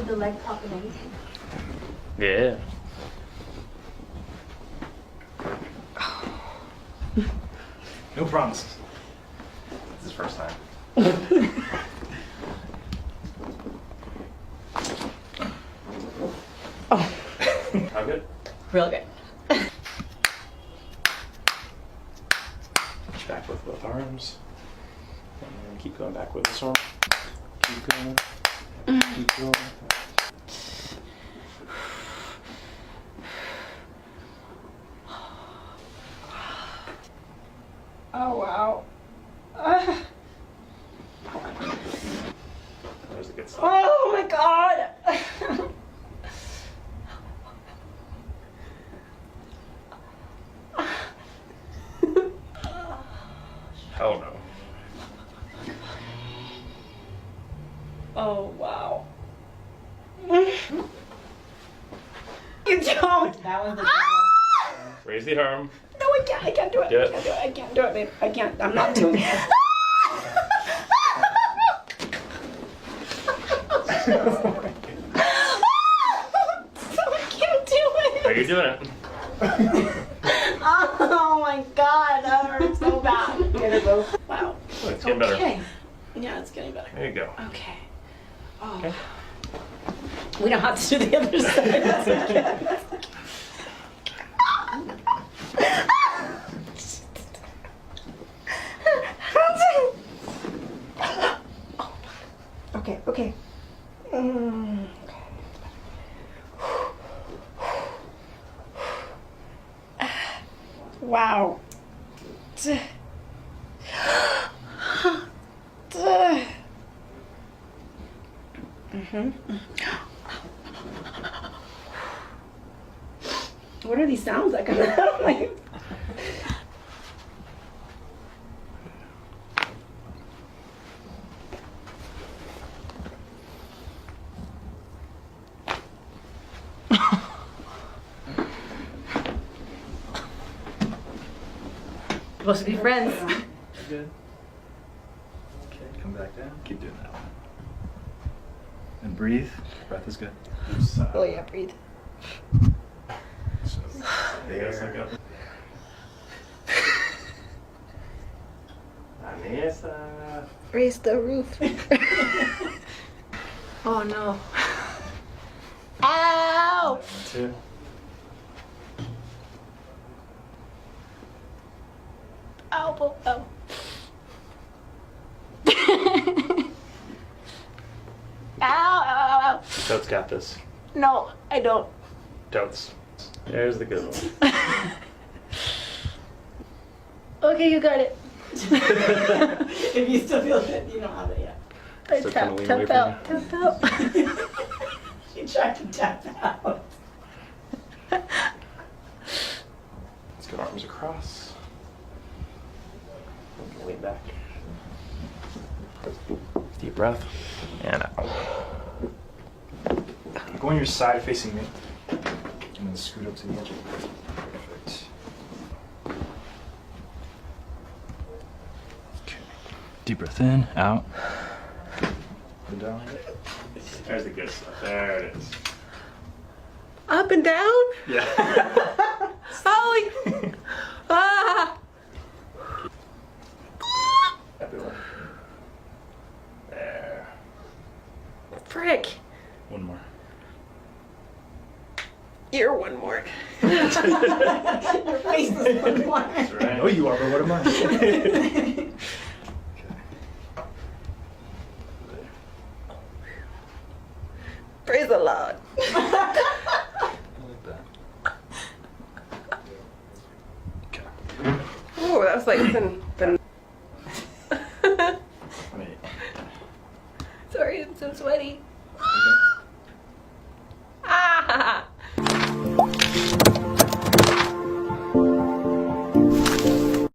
do the leg pop and everything. Yeah. No promises. This is first time. Oh, How good? real good. Push back with both arms. And then keep going back with this arm. Keep going. Keep going. Oh, wow. There's a good stuff. Oh my god. Hell no. Oh, wow. You don't. That was the Raise the arm. No, I can't. I can't do it. Do I it. can't do it. I can't do it, babe. I can't. I'm not doing it. I can't do it. Are you doing it? Oh my god, that hurts so bad. Get it, both. Wow. Oh, it's getting better. Okay. Yeah, it's getting better. There you go. Okay. Oh. Okay. We don't have to do the other side. That's okay. Okay, okay. Okay. Wow. What are these sounds that come out of my... Supposed to be friends. Good. Okay, come back down. Keep doing that. And breathe. Breath is good. Oh yeah, breathe. So, there. Vanessa. Raise the roof. Oh no. Ow! 2. Ow, oh. Ow, ow, ow, ow. Totes got this. No, I don't. Totes. There's the good one. Okay, you got it. If you still feel it, you don't have it yet. I Still tap, kinda lean away tap from out, tap out. She tried to tap out. Let's go arms across. Lean back. Deep breath. And out. Go on your side facing me. And then scoot up to the edge. Perfect. Okay. Deep breath in, out. And down. There's the good stuff. There it is. Up and down? Yeah. Oh, ah! Everywhere. There. Frick. One more. You're one more. Your face is one more. That's right. I know you are, but what am I? Praise the Lord. Oh, that was like been. Wait. Sorry, I'm so sweaty.